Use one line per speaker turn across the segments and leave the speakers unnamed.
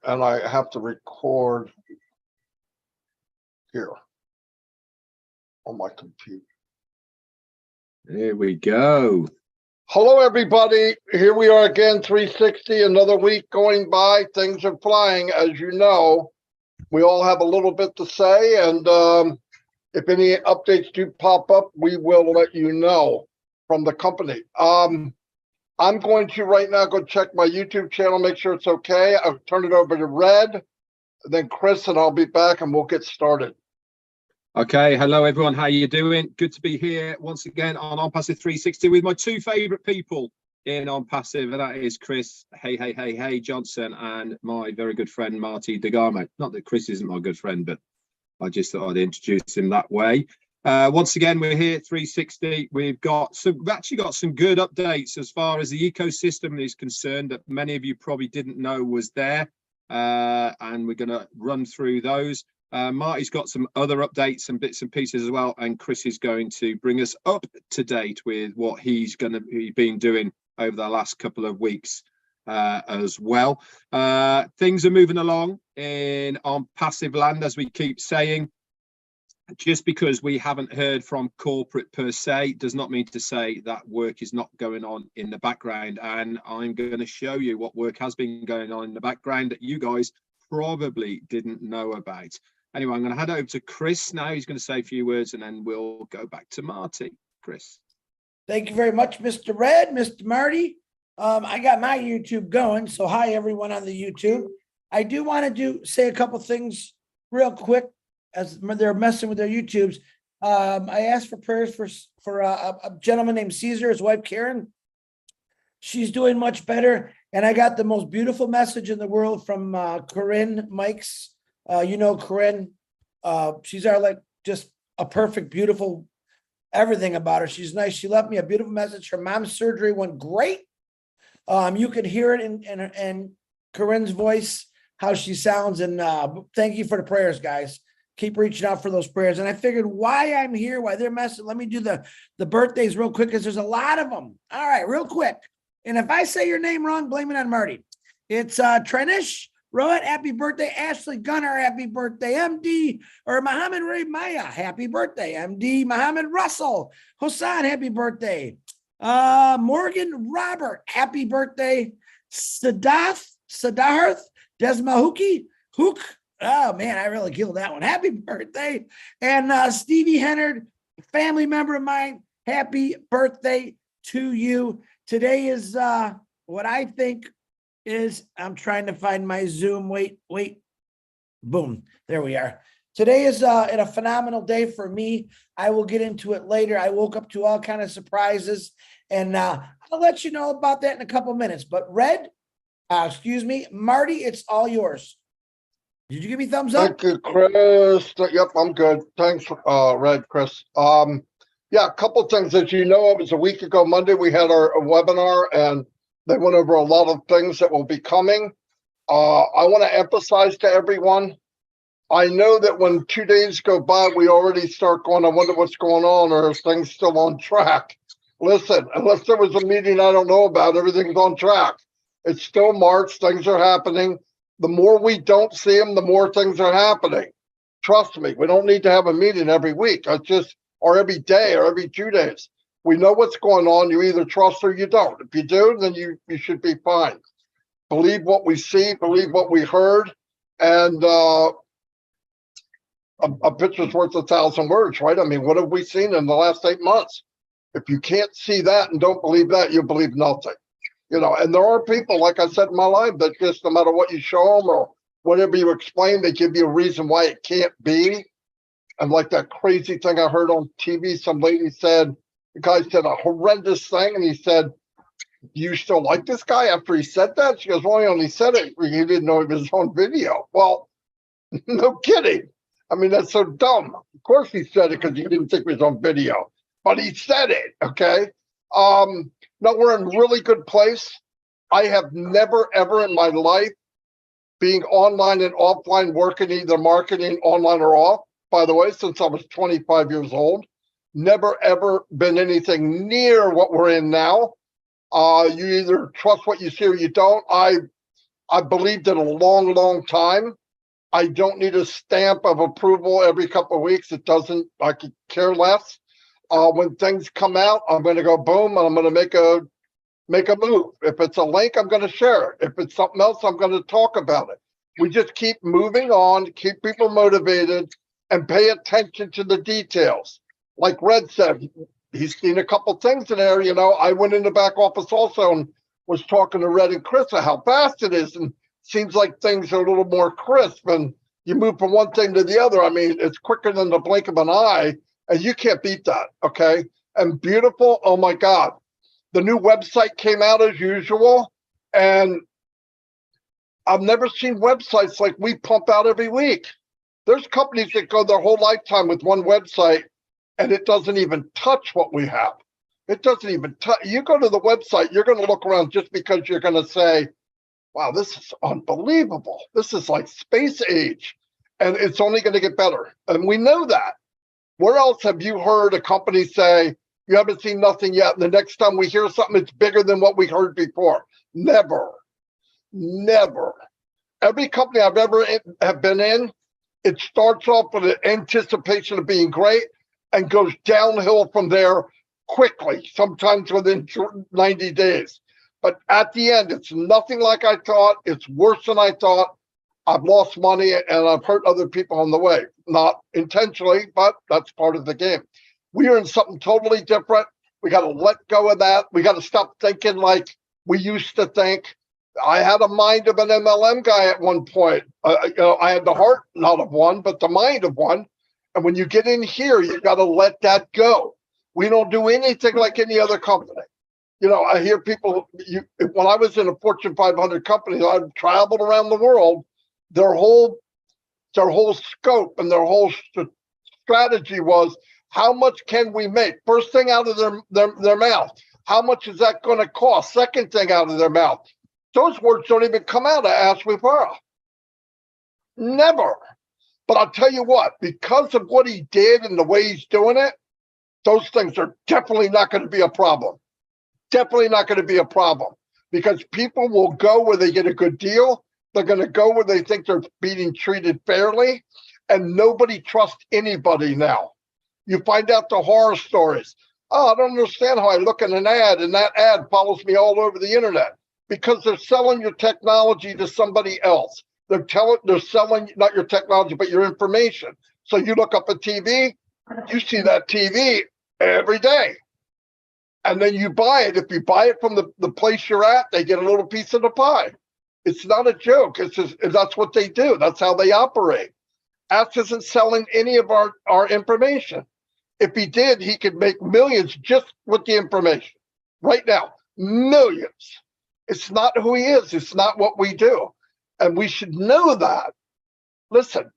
and I have to record here on my computer.
There we go.
Hello, everybody. Here we are again, 360, another week going by. Things are flying, as you know. We all have a little bit to say, and if any updates do pop up, we will let you know from the company. I'm going to right now go check my YouTube channel, make sure it's okay. I'll turn it over to Red, then Chris, and I'll be back, and we'll get started.
Okay, hello everyone, how you doing? Good to be here once again on Passive 360 with my two favorite people in On Passive, and that is Chris, hey Johnson, and my very good friend Marty DeGarmo. Not that Chris isn't my good friend, but I just thought I'd introduce him that way. Once again, we're here at 360. We've actually got some good updates as far as the ecosystem is concerned that many of you probably didn't know was there, and we're going to run through those. Marty's got some other updates and bits and pieces as well, and Chris is going to bring us up to date with what he's going to be been doing over the last couple of weeks as well. Things are moving along on passive land, as we keep saying. Just because we haven't heard from corporate per se does not mean to say that work is not going on in the background, and I'm going to show you what work has been going on in the background that you guys probably didn't know about. Anyway, I'm going to head over to Chris now. He's going to say a few words, and then we'll go back to Marty. Chris.
Thank you very much, Mr. Red, Mr. Marty. I got my YouTube going, so hi, everyone on the YouTube. I do want to say a couple things real quick as they're messing with their YouTubes. I asked for prayers for a gentleman named Caesar, his wife, Karen. She's doing much better, and I got the most beautiful message in the world from Corinne Mikes. You know Corinne, she's just a perfect, beautiful, everything about her. She's nice. She left me a beautiful message. Her mom's surgery went great. You could hear it in Corinne's voice, how she sounds, and thank you for the prayers, guys. Keep reaching out for those prayers. And I figured why I'm here, why they're messing. Let me do the birthdays real quick, because there's a lot of them. All right, real quick. And if I say your name wrong, blame it on Marty. It's Trenish Rohit, happy birthday. Ashley Gunner, happy birthday. MD or Muhammad Ray Maya, happy birthday. MD Muhammad Russell Hassan, happy birthday. Morgan Robert, happy birthday. Siddharth Desmahuki Hook. Oh man, I really killed that one. Happy birthday. And Stevie Hennard, family member of mine, happy birthday to you. Today is what I think is, I'm trying to find my Zoom. Wait. Boom. There we are. Today is a phenomenal day for me. I will get into it later. I woke up to all kind of surprises, and I'll let you know about that in a couple minutes. But Marty, it's all yours. Did you give me thumbs up?
Thank you, Chris. Yep, I'm good. Thanks, Red, Chris. Yeah, a couple of things. As you know, it was a week ago Monday, we had our webinar, and they went over a lot of things that will be coming. I want to emphasize to everyone, I know that when 2 days go by, we already start going, I wonder what's going on, or is things still on track? Listen, unless there was a meeting I don't know about, everything's on track. It's still March, things are happening. The more we don't see them, the more things are happening. Trust me, we don't need to have a meeting every week. Or every day or every 2 days. We know what's going on. You either trust or you don't. If you do, then you should be fine. Believe what we see, believe what we heard, and a picture's worth 1,000 words, right? I mean, what have we seen in the last 8 months? If you can't see that and don't believe that, you believe nothing. You know, and there are people, like I said in my life, that just no matter what you show them or whatever you explain, they give you a reason why it can't be. And like that crazy thing I heard on TV, some lady said, the guy said a horrendous thing, and he said, do you still like this guy after he said that? She goes, well, he only said it. He didn't know it was on video. Well, no kidding. I mean, that's so dumb. Of course he said it because he didn't think it was on video, but he said it, okay? No, we're in a really good place. I have never, ever in my life, being online and offline, working either marketing online or off, by the way, since I was 25 years old, never, ever been anything near what we're in now. You either trust what you see or you don't. I I believed it a long, long time. I don't need a stamp of approval every couple of weeks. It doesn't, I could care less. When things come out, I'm going to go boom, and I'm going to make a move. If it's a link, I'm going to share it. If it's something else, I'm going to talk about it. We just keep moving on, keep people motivated, and pay attention to the details. Like Red said, he's seen a couple things in there. You know, I went in the back office also and was talking to Red and Chris about how fast it is, and seems like things are a little more crisp, and you move from one thing to the other. I mean, it's quicker than the blink of an eye, and you can't beat that, okay? And beautiful, oh my God. The new website came out as usual, and I've never seen websites like we pump out every week. There's companies that go their whole lifetime with one website, and it doesn't even touch what we have. It doesn't even touch. You go to the website, you're going to look around just because you're going to say, wow, this is unbelievable. This is like space age, and it's only going to get better. And we know that. Where else have you heard a company say, you haven't seen nothing yet, and the next time we hear something, it's bigger than what we heard before? Never. Never. Every company I've ever have been in, it starts off with an anticipation of being great and goes downhill from there quickly, sometimes within 90 days. But at the end, it's nothing like I thought. It's worse than I thought. I've lost money and I've hurt other people on the way. Not intentionally, but that's part of the game. We are in something totally different. We got to let go of that. We got to stop thinking like we used to think. I had a mind of an MLM guy at one point. You know, I had the heart, not of one, but the mind of one. And when you get in here, you got to let that go. We don't do anything like any other company. You know, I hear people, when I was in a Fortune 500 company, I've traveled around the world, their whole scope and their whole strategy was, how much can we make? First thing out of their mouth, how much is that going to cost? Second thing out of their mouth. Those words don't even come out of Ashwipara. Never. But I'll tell you what, because of what he did and the way he's doing it, those things are definitely not going to be a problem. Definitely not going to be a problem, because people will go where they get a good deal. They're going to go where they think they're being treated fairly, and nobody trusts anybody now. You find out the horror stories. Oh, I don't understand how I look at an ad and that ad follows me all over the internet, because they're selling your technology to somebody else. They're selling not your technology, but your information. So you look up a TV, you see that TV every day. And then you buy it. If you buy it from the place you're at, they get a little piece of the pie. It's not a joke. It's just, that's what they do. That's how they operate. Ash isn't selling any of our information. If he did, he could make millions just with the information. Right now, millions. It's not who he is. It's not what we do. And we should know that. Listen,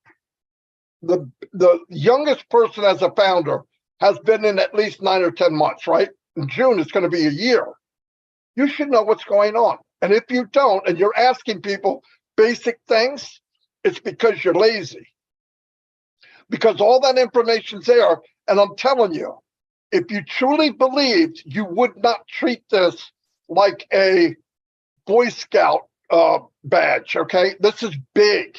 the youngest person as a founder has been in at least 9 or 10 months, right? In June, it's going to be a year. You should know what's going on. And if you don't, and you're asking people basic things, it's because you're lazy. Because all that information's there. And I'm telling you, if you truly believed, you would not treat this like a Boy Scout badge, okay? This is big.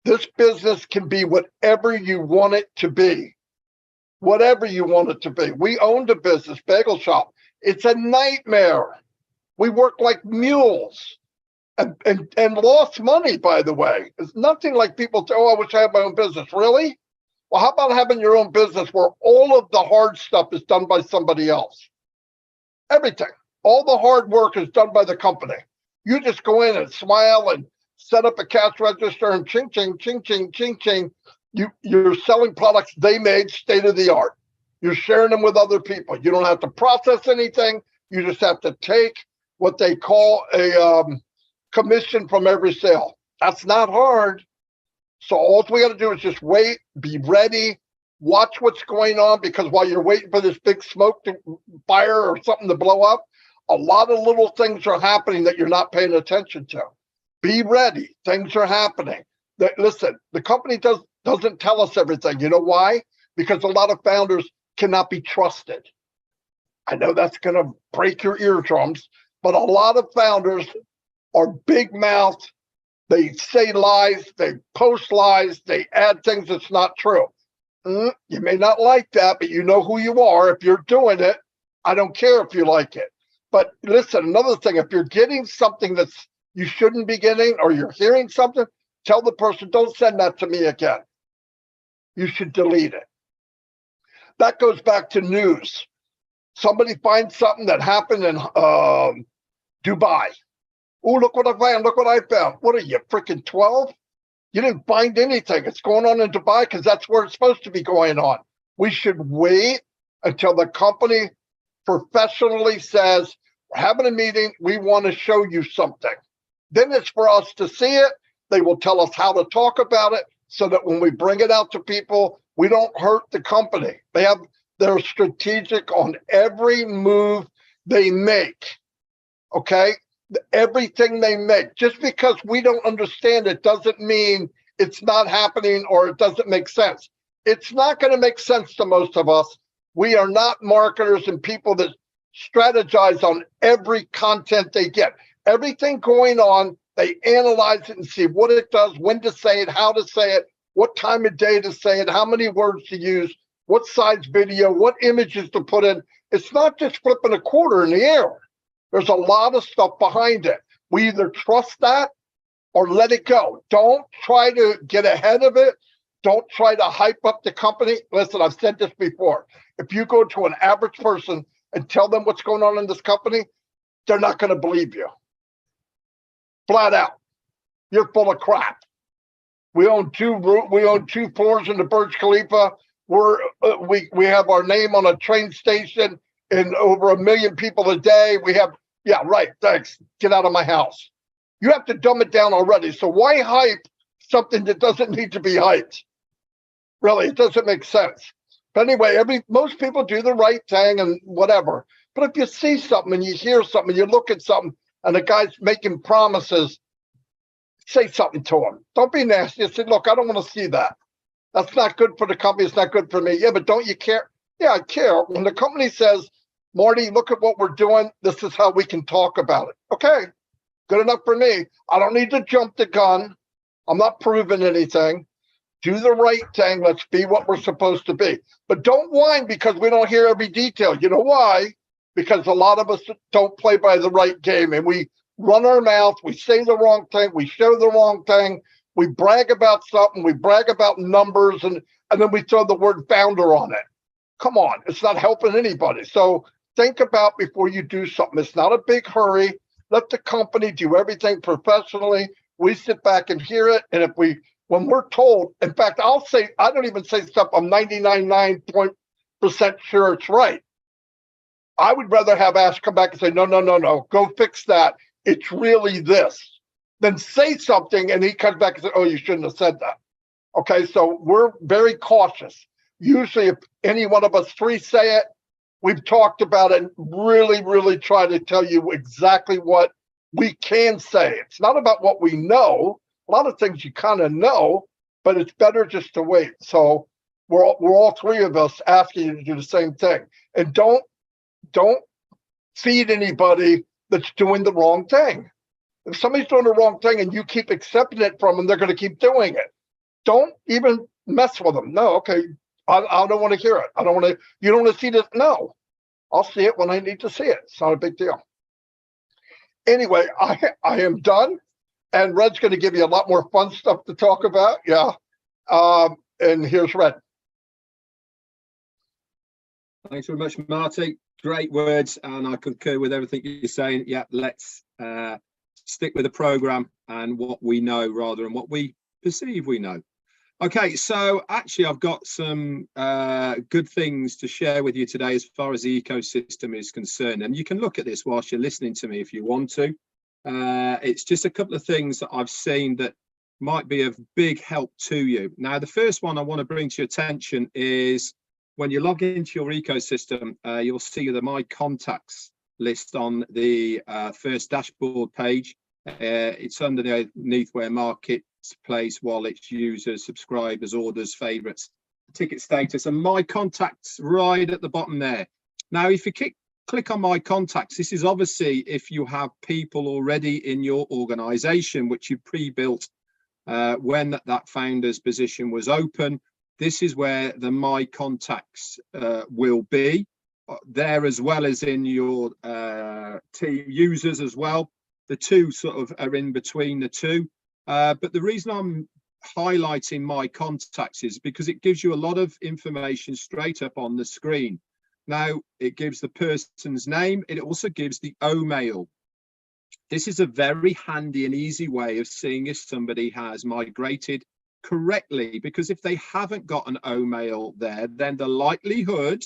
This business can be whatever you want it to be. Whatever you want it to be. We owned a business, bagel shop. It's a nightmare. We work like mules and lost money, by the way. It's nothing like people say, oh, I wish I had my own business. Really? Well, how about having your own business where all of the hard stuff is done by somebody else? Everything. All the hard work is done by the company. You just go in and smile and set up a cash register and ching, ching, ching, ching, ching, ching. You're selling products they made state of the art. You're sharing them with other people. You don't have to process anything. You just have to take what they call a commission from every sale. That's not hard. So all we got to do is just wait, be ready, watch what's going on, because while you're waiting for this big smoke to fire or something to blow up, a lot of little things are happening that you're not paying attention to. Be ready. Things are happening. Listen, the company doesn't tell us everything. You know why? Because a lot of founders cannot be trusted. I know that's going to break your eardrums, but a lot of founders are big mouthed. They say lies, they post lies, they add things that's not true. You may not like that, but you know who you are. If you're doing it, I don't care if you like it. But listen, another thing, if you're getting something that's you shouldn't be getting, or you're hearing something, tell the person, don't send that to me again. You should delete it. That goes back to news. Somebody finds something that happened in Dubai. Oh, look what I found. Look what I found. What are you, freaking 12? You didn't find anything. It's going on in Dubai because that's where it's supposed to be going on. We should wait until the company professionally says, we're having a meeting. We want to show you something. Then it's for us to see it. They will tell us how to talk about it so that when we bring it out to people, we don't hurt the company. They're strategic on every move they make. Okay? Everything they make. Just because we don't understand it doesn't mean it's not happening or it doesn't make sense. It's not going to make sense to most of us. We are not marketers and people that strategize on every content they get. Everything going on, they analyze it and see what it does, when to say it, how to say it, what time of day to say it, how many words to use, what size video, what images to put in. It's not just flipping a quarter in the air. There's a lot of stuff behind it. We either trust that or let it go. Don't try to get ahead of it. Don't try to hype up the company. Listen, I've said this before. If you go to an average person and tell them what's going on in this company, they're not going to believe you. Flat out. You're full of crap. We own two floors in the Burj Khalifa. We have our name on a train station and over 1 million people a day. We have, yeah, right, thanks. Get out of my house. You have to dumb it down already. So why hype something that doesn't need to be hyped? Really, it doesn't make sense. But anyway, most people do the right thing and whatever. But if you see something and you hear something, and you look at something and the guy's making promises, say something to him. Don't be nasty. Say, look, I don't want to see that. That's not good for the company. It's not good for me. Yeah, but don't you care? Yeah, I care. When the company says, Marty, look at what we're doing. This is how we can talk about it. Okay, good enough for me. I don't need to jump the gun. I'm not proving anything. Do the right thing. Let's be what we're supposed to be. But don't whine because we don't hear every detail. You know why? Because a lot of us don't play by the right game and we run our mouth. We say the wrong thing. We show the wrong thing. We brag about something. We brag about numbers and then we throw the word founder on it. Come on. It's not helping anybody. So think about before you do something. It's not a big hurry. Let the company do everything professionally. We sit back and hear it. And when we're told, in fact, I don't even say stuff I'm 99.9% sure it's right. I would rather have Ash come back and say, no, go fix that. It's really this. Then say something and he comes back and says, oh, you shouldn't have said that. Okay, so we're very cautious. Usually if any one of us three say it, we've talked about it and really, really try to tell you exactly what we can say. It's not about what we know. A lot of things you kind of know, but it's better just to wait. So we're all three of us asking you to do the same thing. And don't feed anybody that's doing the wrong thing. If somebody's doing the wrong thing and you keep accepting it from them, they're going to keep doing it. Don't even mess with them. No, okay, I don't want to hear it. You don't want to see this? No, I'll see it when I need to see it. It's not a big deal. Anyway, I am done. And Red's going to give you a lot more fun stuff to talk about. Yeah. And here's Red.
Thanks very much, Marty. Great words. And I concur with everything you're saying. Yeah, let's stick with the program and what we know rather than what we perceive we know. Okay, so actually I've got some good things to share with you today as far as the ecosystem is concerned. And you can look at this whilst you're listening to me if you want to. It's just a couple of things that I've seen that might be of big help to you. Now, the first one I want to bring to your attention is when you log into your ecosystem, you'll see the My Contacts list on the first dashboard page. It's underneath where marketplace, wallets, users, subscribers, orders, favorites, ticket status, and My Contacts right at the bottom there. Now, if you click on my contacts. This is obviously if you have people already in your organization, which you pre-built when that founder's position was open. This is where the my contacts will be there, as well as in your team users as well. The two sort of are in between the two. But the reason I'm highlighting my contacts is because it gives you a lot of information straight up on the screen. Now, it gives the person's name. It also gives the O-mail. This is a very handy and easy way of seeing if somebody has migrated correctly, because if they haven't got an O-mail there, then the likelihood,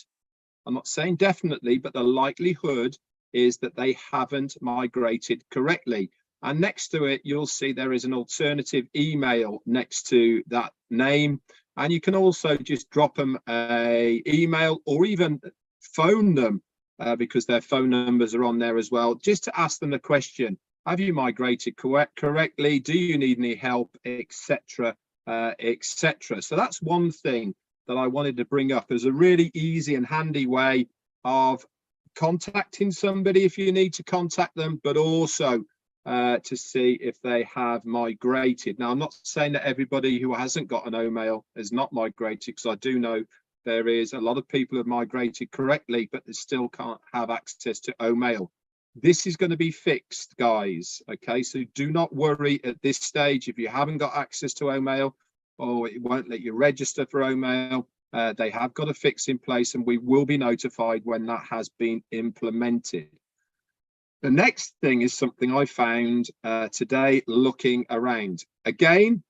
I'm not saying definitely, but the likelihood is that they haven't migrated correctly. And next to it, you'll see there is an alternative email next to that name. And you can also just drop them an email or even phone them because their phone numbers are on there as well, just to ask them the question: have you migrated correctly? Do you need any help, etc., etc. So that's one thing that I wanted to bring up as a really easy and handy way of contacting somebody if you need to contact them, but also to see if they have migrated. Now, I'm not saying that everybody who hasn't got an O-mail has not migrated, because I do know there is a lot of people who have migrated correctly, but they still can't have access to O-mail. This is going to be fixed, guys. Okay, so do not worry at this stage if you haven't got access to O-mail, or it won't let you register for O-mail. They have got a fix in place, and we will be notified when that has been implemented. The next thing is something I found today looking around. Again,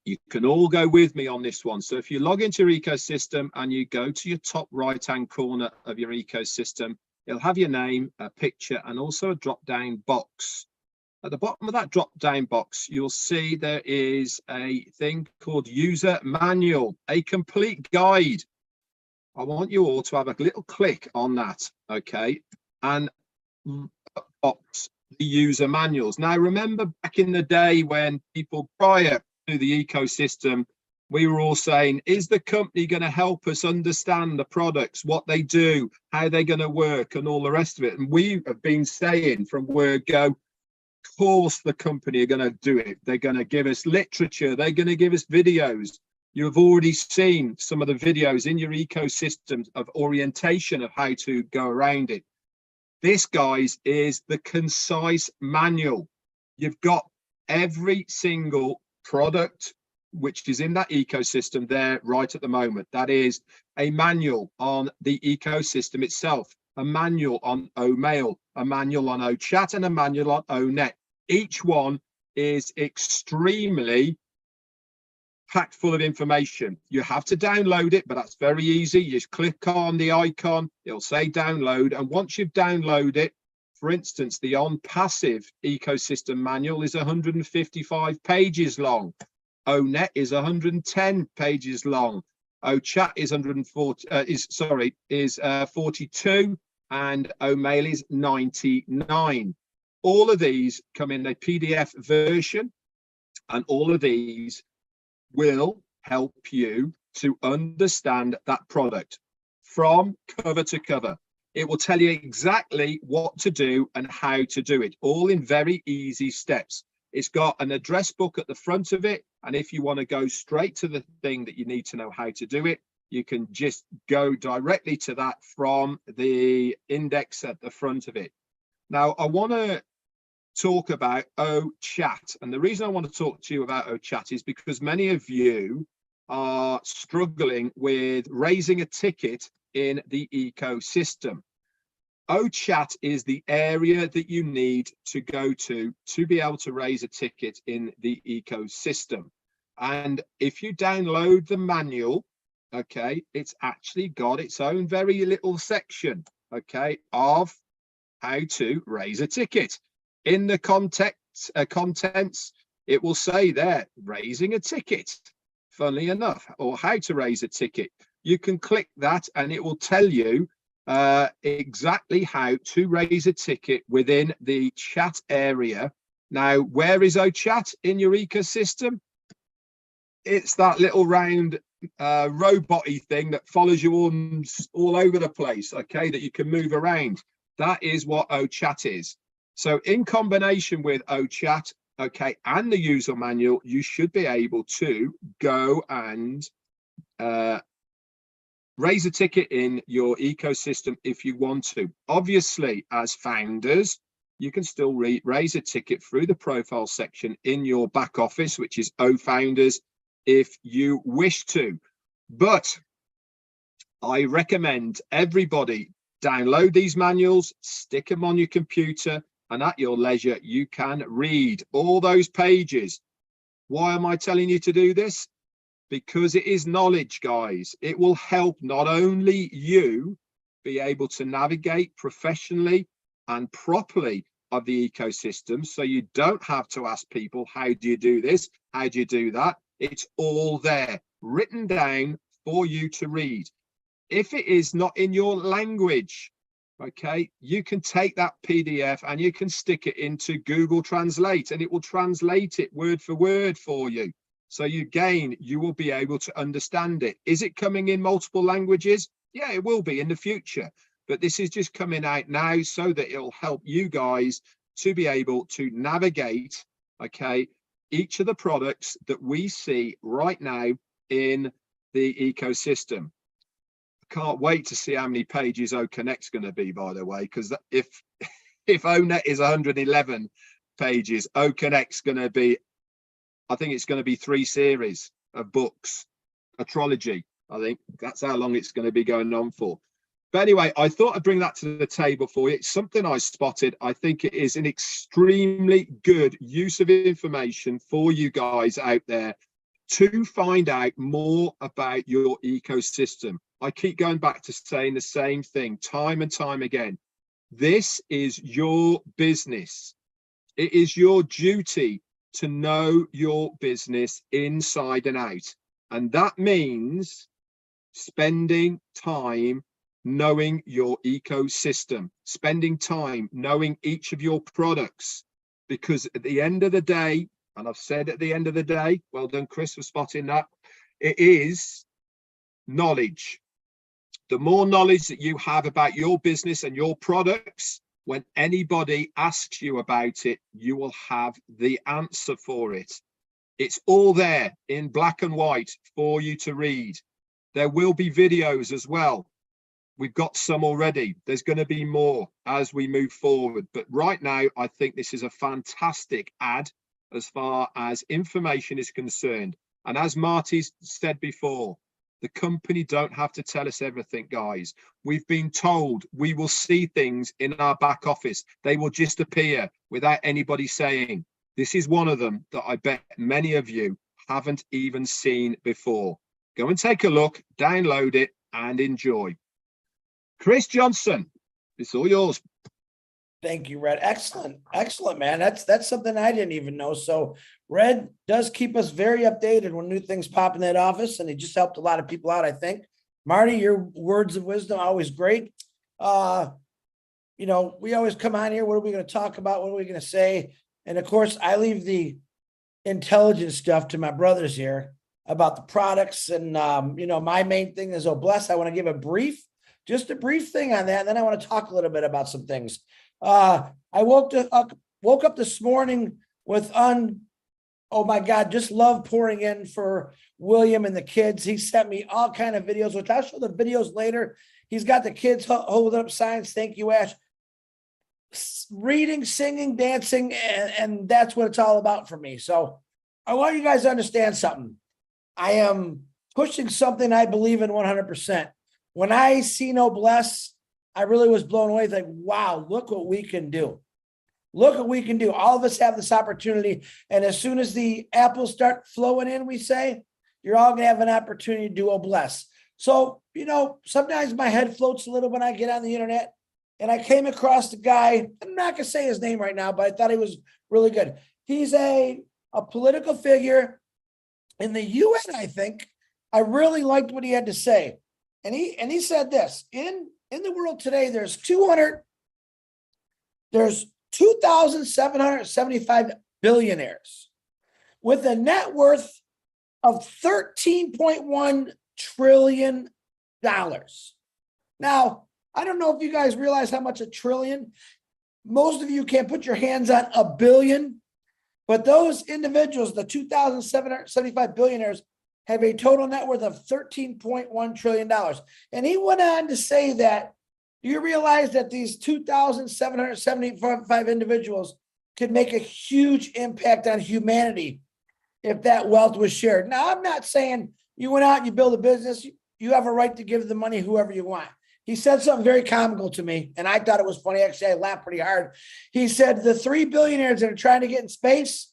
you can all go with me on this one. So if you log into your ecosystem and you go to your top right-hand corner of your ecosystem, it'll have your name, a picture, and also a drop-down box. At the bottom of that drop-down box, you'll see there is a thing called User Manual, a complete guide. I want you all to have a little click on that, okay? And box the user manuals. Now, remember back in the day when people prior to the ecosystem, we were all saying, is the company going to help us understand the products, what they do, how they're going to work, and all the rest of it? And we have been saying from word go, of course the company are going to do it. They're going to give us literature. They're going to give us videos. You've already seen some of the videos in your ecosystem of orientation of how to go around it. This, guys, is the concise manual. You've got every single product which is in that ecosystem there right at the moment. That is a manual on the ecosystem itself, a manual on O-mail, a manual on O-chat, and a manual on O-net. Each one is extremely packed full of information. You have to download it, but that's very easy. You just click on the icon, it'll say download, and once you've downloaded it, for instance, the on-passive ecosystem manual is 155 pages long. O-net is 110 pages long. O-chat is 42, and O-mail is 99. All of these come in a PDF version, and all of these will help you to understand that product from cover to cover. It will tell you exactly what to do and how to do it, all in very easy steps. It's got an address book at the front of it, and if you want to go straight to the thing that you need to know how to do it, you can just go directly to that from the index at the front of it. Now, I want to talk about O-chat, and the reason I want to talk to you about O-chat is because many of you are struggling with raising a ticket in the ecosystem. O-chat is the area that you need to go to be able to raise a ticket in the ecosystem. And if you download the manual, okay, it's actually got its own very little section, okay, of how to raise a ticket. In the contents, it will say there, raising a ticket, funnily enough, or how to raise a ticket. You can click that and it will tell you exactly how to raise a ticket within the chat area. Now, where is O-chat in your ecosystem? It's that little round robot-y thing that follows you all over the place, okay, that you can move around. That is what OChat is. So in combination with OChat, okay, and the user manual, you should be able to go and raise a ticket in your ecosystem if you want to. Obviously, as founders, you can still raise a ticket through the profile section in your back office, which is OFounders, if you wish to. But I recommend everybody download these manuals, stick them on your computer, and at your leisure, you can read all those pages. Why am I telling you to do this? Because it is knowledge, guys. It will help not only you be able to navigate professionally and properly of the ecosystem, so you don't have to ask people, how do you do this? How do you do that? It's all there, written down for you to read. If it is not in your language, okay, you can take that PDF and you can stick it into Google Translate and it will translate it word for word for you. So you will be able to understand it. Is it coming in multiple languages? Yeah, it will be in the future. But this is just coming out now so that it'll help you guys to be able to navigate, okay, each of the products that we see right now in the ecosystem. I can't wait to see how many pages OConnect's going to be, by the way, because if ONet is 111 pages, OConnect's going to be, I think it's going to be 3 series of books, a trilogy. I think that's how long it's going to be going on for. But anyway, I thought I'd bring that to the table for you. It's something I spotted. I think it is an extremely good use of information for you guys out there to find out more about your ecosystem. I keep going back to saying the same thing time and time again. This is your business. It is your duty to know your business inside and out. And that means spending time knowing your ecosystem, spending time knowing each of your products, because at the end of the day, and I've said at the end of the day, well done, Chris, for spotting that, it is knowledge. The more knowledge that you have about your business and your products, when anybody asks you about it, you will have the answer for it. It's all there in black and white for you to read. There will be videos as well. We've got some already. There's going to be more as we move forward. But right now, I think this is a fantastic ad as far as information is concerned. And as Marty said before, the company don't have to tell us everything, guys. We've been told we will see things in our back office. They will just appear without anybody saying. This is one of them that I bet many of you haven't even seen before. Go and take a look, download it, and enjoy. Chris Johnson, it's all yours.
Thank you, Red. Excellent. Excellent, man. That's something I didn't even know. So Red does keep us very updated when new things pop in that office, and he just helped a lot of people out, I think. Marty, your words of wisdom are always great. You know, we always come on here. What are we going to talk about? What are we going to say? And of course, I leave the intelligent stuff to my brothers here about the products. And, you know, my main thing is, oh, bless, I want to give just a brief thing on that. And then I want to talk a little bit about some things. I woke up this morning with oh my God, just love pouring in for William and the kids. He sent me all kind of videos, which I'll show the videos later. He's got the kids holding up signs. Thank you, Ash. Reading, singing, dancing, and that's what it's all about for me. So I want you guys to understand something. I am pushing something I believe in 100%. When I see no bless, I really was blown away. Like, wow, look what we can do. Look what we can do. All of us have this opportunity. And as soon as the apples start flowing in, we say, you're all going to have an opportunity to do a bless. So, you know, sometimes my head floats a little when I get on the internet. And I came across a guy, I'm not going to say his name right now, but I thought he was really good. He's a political figure in the UN, I think. I really liked what he had to say. And he said this, in the world today, there's 2,775 billionaires with a net worth of $13.1 trillion. Now, I don't know if you guys realize how much a trillion. Most of you can't put your hands on a billion, but those individuals, the 2,775 billionaires, have a total net worth of $13.1 trillion. And he went on to say that you realize that these 2,775 individuals could make a huge impact on humanity if that wealth was shared. Now, I'm not saying you went out and you build a business, you have a right to give the money whoever you want. He said something very comical to me, and I thought it was funny. Actually, I laughed pretty hard. He said, the 3 billionaires that are trying to get in space,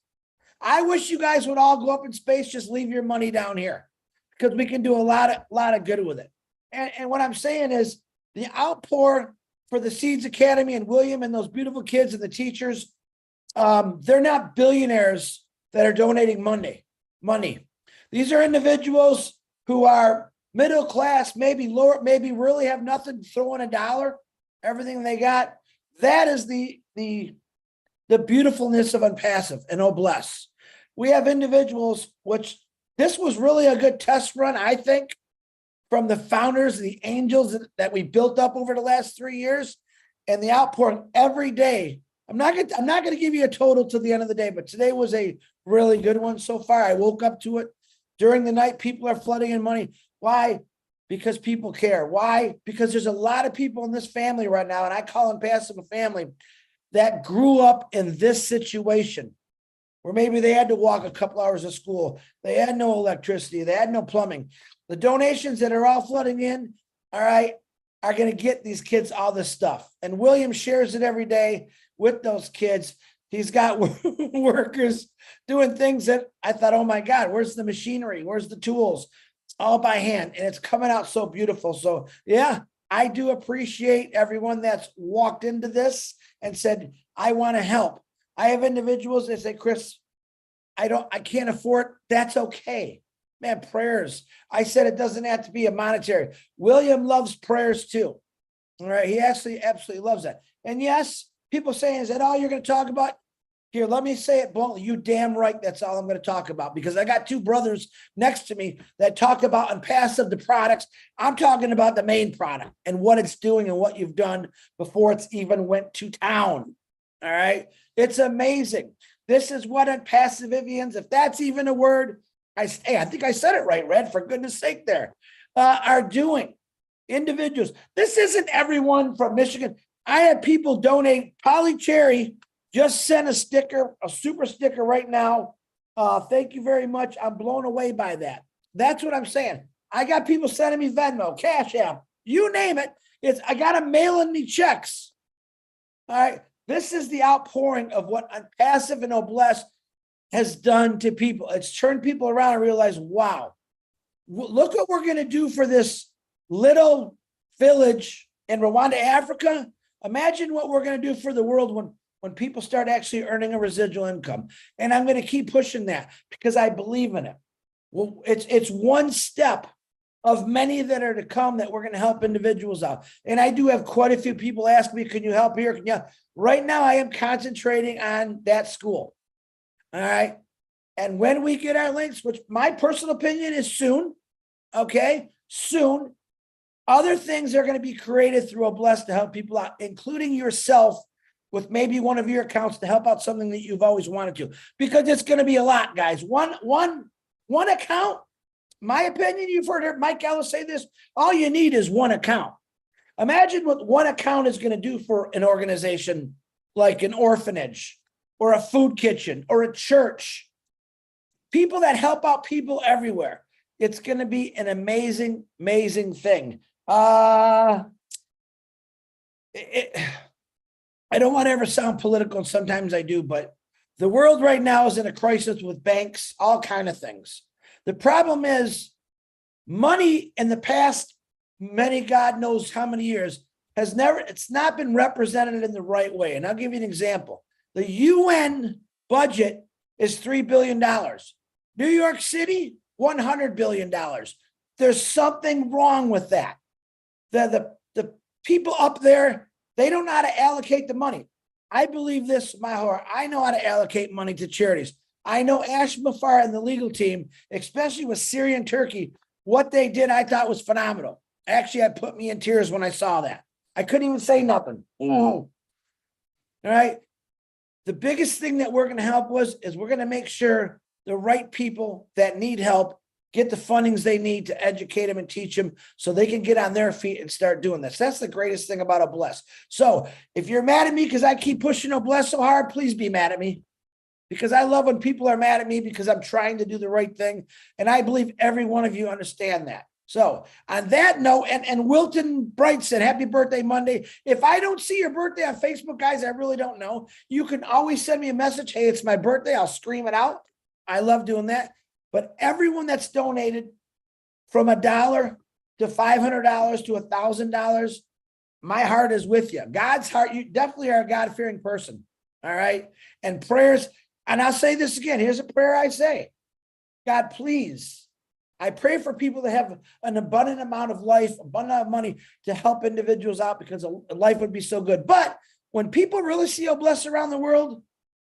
I wish you guys would all go up in space, just leave your money down here, because we can do a lot of good with it. And what I'm saying is the outpour for the Seeds Academy and William and those beautiful kids and the teachers, they're not billionaires that are donating money. These are individuals who are middle class, maybe lower, maybe really have nothing, throw in a dollar, everything they got. That is the beautifulness of Unpassive and Oh Bless. We have individuals, which this was really a good test run, I think, from the founders, the angels that we built up over the last 3 years, and the outpouring every day. I'm not going to give you a total to the end of the day, but today was a really good one so far. I woke up to it during the night. People are flooding in money. Why? Because people care. Why? Because there's a lot of people in this family right now, and I call Unpassive a family, that grew up in this situation where maybe they had to walk a couple hours to school. They had no electricity. They had no plumbing. The donations that are all flooding in, all right, are going to get these kids all this stuff. And William shares it every day with those kids. He's got workers doing things that I thought, oh my God, where's the machinery? Where's the tools? All by hand, and it's coming out so beautiful. So yeah, I do appreciate everyone that's walked into this and said, I want to help. I have individuals that say, Chris, I can't afford. That's okay. Man, prayers. I said it doesn't have to be a monetary. William loves prayers too. All right. He actually absolutely loves that. And yes, people saying, is that all you're going to talk about? Here, let me say it bluntly. You damn right. That's all I'm going to talk about, because I got two brothers next to me that talk about Unpassive, the products. I'm talking about the main product and what it's doing and what you've done before it's even went to town. All right. It's amazing. This is what Unpassivians, if that's even a word, I think I said it right, Red, for goodness sake there, are doing. Individuals. This isn't everyone from Michigan. I had people donate. Polly Cherry just sent a sticker, a super sticker right now. Thank you very much. I'm blown away by that. That's what I'm saying. I got people sending me Venmo, Cash App, you name it. I got them mailing me checks. All right. This is the outpouring of what Unpassive and Noblesse has done to people. It's turned people around and realize, wow, look what we're going to do for this little village in Rwanda, Africa. Imagine what we're going to do for the world when people start actually earning a residual income. And I'm going to keep pushing that because I believe in it. Well, it's one step of many that are to come that we're going to help individuals out. And I do have quite a few people ask me, can you help here? Right now I am concentrating on that school. All right. And when we get our links, which my personal opinion is soon, okay, soon, other things are going to be created through a bless to help people out, including yourself, with maybe one of your accounts to help out something that you've always wanted to, because it's going to be a lot, guys. One account, my opinion, you've heard Mike Ellis say this, all you need is one account. Imagine what one account is going to do for an organization like an orphanage or a food kitchen or a church. People that help out people everywhere. It's going to be an amazing, amazing thing. I don't want to ever sound political, and sometimes I do, but the world right now is in a crisis with banks, all kind of things. The problem is money in the past, many, God knows how many years, it's not been represented in the right way. And I'll give you an example. The UN budget is $3 billion. New York City, $100 billion. There's something wrong with that. The people up there, they don't know how to allocate the money. I believe this, my heart. I know how to allocate money to charities. I know Ash Mafar and the legal team, especially with Syrian Turkey, what they did, I thought was phenomenal. Actually, it put me in tears when I saw that. I couldn't even say nothing. All right. The biggest thing that we're going to help is we're going to make sure the right people that need help get the fundings they need to educate them and teach them so they can get on their feet and start doing this. That's the greatest thing about Obless. So if you're mad at me because I keep pushing Obless so hard, please be mad at me, because I love when people are mad at me because I'm trying to do the right thing. And I believe every one of you understand that. So on that note, and Wilton Bright said, happy birthday Monday. If I don't see your birthday on Facebook, guys, I really don't know. You can always send me a message. Hey, it's my birthday. I'll scream it out. I love doing that. But everyone that's donated from $1 to $500 to $1,000, my heart is with you. God's heart, you definitely are a God-fearing person. All right. And prayers, and I'll say this again. Here's a prayer I say. God, please, I pray for people to have an abundant amount of life, abundant amount of money to help individuals out, because life would be so good. But when people really see Obless around the world,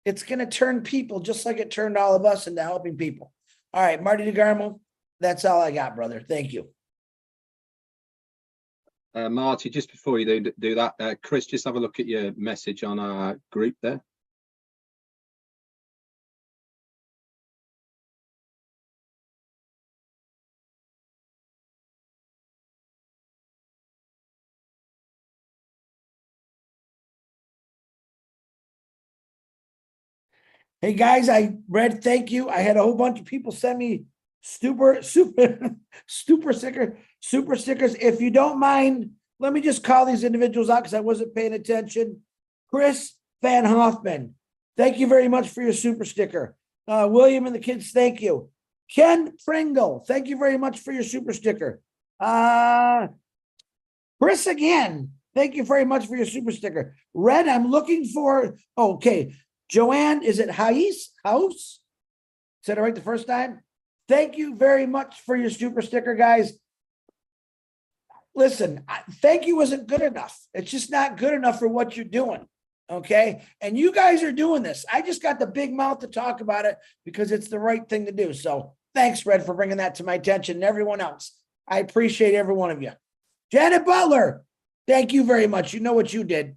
it's going to turn people just like it turned all of us into helping people. All right, Marty DeGarmo, that's all I got, brother. Thank you.
Marty, just before you do that, Chris, just have a look at your message on our group there.
Hey guys, I read, thank you. I had a whole bunch of people send me super stickers. If you don't mind, let me just call these individuals out because I wasn't paying attention. Chris Van Hoffman, thank you very much for your super sticker. William and the kids, thank you. Ken Pringle, thank you very much for your super sticker. Chris again, thank you very much for your super sticker. Red, I'm looking for, okay. Joanne, is it House? Said it right the first time? Thank you very much for your super sticker, guys. Listen, thank you isn't good enough. It's just not good enough for what you're doing, okay? And you guys are doing this. I just got the big mouth to talk about it because it's the right thing to do. So thanks, Red, for bringing that to my attention and everyone else. I appreciate every one of you. Janet Butler, thank you very much. You know what you did.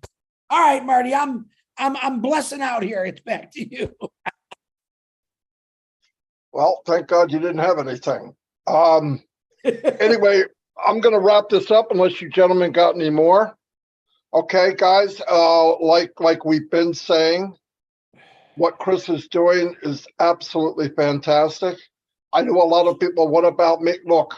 All right, Marty, I'm blessing out here. It's back to you.
Well, thank God you didn't have anything. Anyway, I'm going to wrap this up unless you gentlemen got any more. Okay, guys, like we've been saying, what Chris is doing is absolutely fantastic. I know a lot of people, what about me? Look,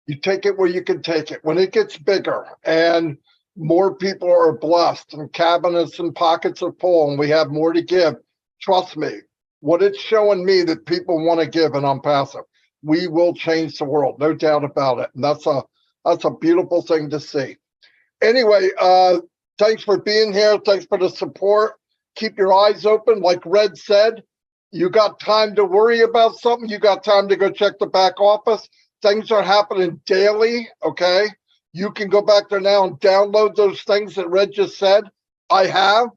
you take it where you can take it. When it gets bigger and more people are blessed and cabinets and pockets are full and we have more to give, trust me, what it's showing me that people want to give, and I'm passive, we will change the world, no doubt about it. And that's a beautiful thing to see. Anyway, thanks for being here. Thanks for the support. Keep your eyes open. Like Red said, you got time to worry about something, you got time to go check the back office. Things are happening daily, okay? You can go back there now and download those things that Red just said. I have,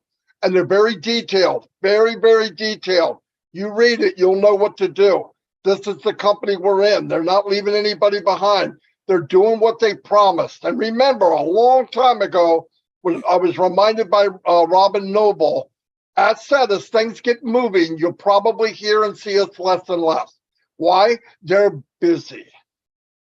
and they're very detailed, very, very detailed. You read it, you'll know what to do. This is the company we're in. They're not leaving anybody behind. They're doing what they promised. And remember, a long time ago, when I was reminded by Robin Noble, as said, as things get moving, you'll probably hear and see us less and less. Why? They're busy.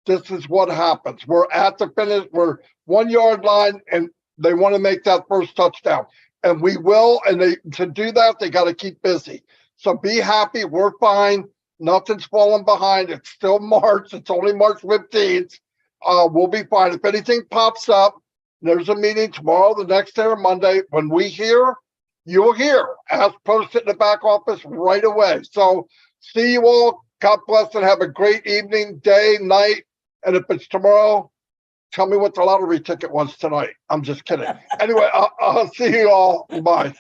This is what happens. We're at the finish. We're 1 yard line, and they want to make that first touchdown. And we will. And to do that, they got to keep busy. So be happy. We're fine. Nothing's falling behind. It's still March. It's only March 15th. We'll be fine. If anything pops up, there's a meeting tomorrow, the next day, or Monday. When we hear, you'll hear. As posted in the back office right away. So see you all. God bless and have a great evening, day, night. And if it's tomorrow, tell me what the lottery ticket was tonight. I'm just kidding. Anyway, I'll see you all. Bye.